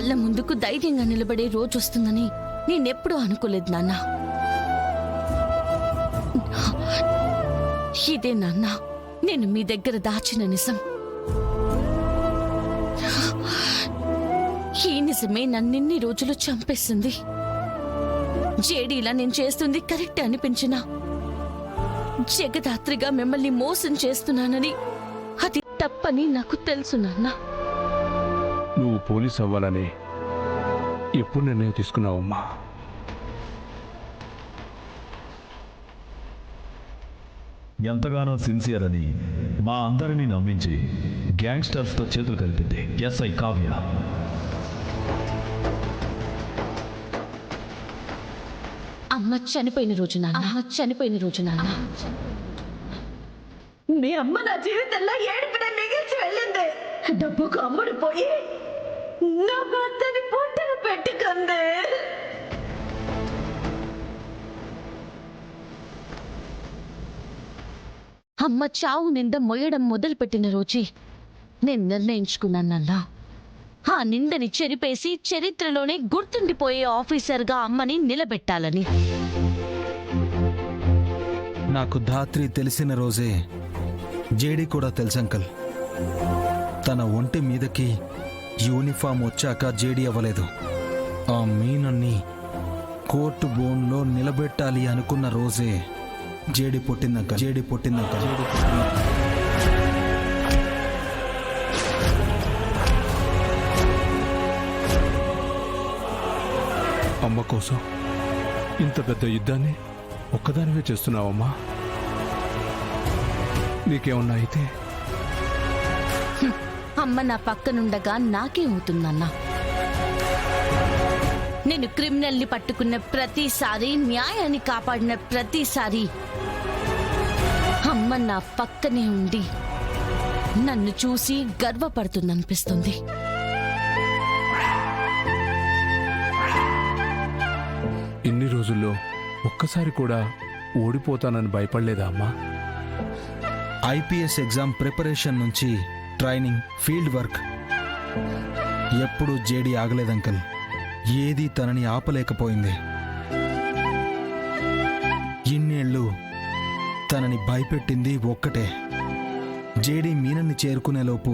కళ్ళ ముందుకు ధైర్యంగా నిలబడే రోజు వస్తుందని నేనెప్పుడూ అనుకోలేదు నాన్న. ఇదే నాన్న నేను మీ దగ్గర దాచిన నిజం. ఈ నిజమే నన్నిన్ని రోజులు చంపేస్తుంది. జేడీలా నేను చేస్తుంది కరెక్ట్ అనిపించినా జగదాత్రిగా మిమ్మల్ని మోసం చేస్తున్నానని అది తప్పని నాకు తెలుసు నాన్న. నువ్వు పోలీస్ అవ్వాలని ఎప్పుడు నిర్ణయం తీసుకున్నావమ్మా? ఎంతగానో సిన్సియర్ అని మా అందరినీ నమ్మించి గ్యాంగ్స్టర్స్తో చేతులు కలిపింది ఎస్ఐ కావ్య. అమ్మ చనిపోయిన రోజు నాన్న. మీ అమ్మ నా జీవితంలో ఏడుపునే మిగిల్చి వెళ్ళింది. డబ్బుకు అమ్ముడు పోయి నా భర్తని పొట్టను పెట్టుకుంది. అమ్మ చావు నింద మొయ్యడం మొదలుపెట్టిన రోజే నేను నిర్ణయించుకున్నానన్నా, ఆ నిందని చెరిపేసి చరిత్రలోనే గుర్తుండిపోయే ఆఫీసర్గా అమ్మని నిలబెట్టాలని. నాకు ధాత్రి తెలిసిన రోజే జేడీ కూడా తెలుసు అంకల్. తన ఒంటి మీదకి యూనిఫామ్ వచ్చాక జేడీ అవ్వలేదు. ఆ మీనన్ని కోర్టు బోన్లో నిలబెట్టాలి అనుకున్న రోజే జేడీ పుట్టిందంక. అమ్మ కోసం ఇంత పెద్ద యుద్ధాన్ని ఒక్కదానివే చేస్తున్నావమ్మా? నీకేమన్నా అయితే? అమ్మ నా పక్కనుండగా నాకేమవుతుందన్నా? నేను క్రిమినల్ని పట్టుకున్న ప్రతిసారి, న్యాయాన్ని కాపాడిన ప్రతిసారి అమ్మ నా పక్కనే ఉండి నన్ను చూసి గర్వపడుతుందనిపిస్తుంది. ఇన్ని రోజుల్లో ఒక్కసారి కూడా ఓడిపోతానని భయపడలేదా అమ్మా? ఐపీఎస్ ఎగ్జామ్ ప్రిపరేషన్ నుంచి ట్రైనింగ్, ఫీల్డ్ వర్క్ ఎప్పుడూ జేడీ ఆగలేదంకల్. ఏదీ తనని ఆపలేకపోయింది. ఇన్నేళ్ళు తనని భయపెట్టింది ఒక్కటే. జేడీ మీనన్ని చేరుకునేలోపు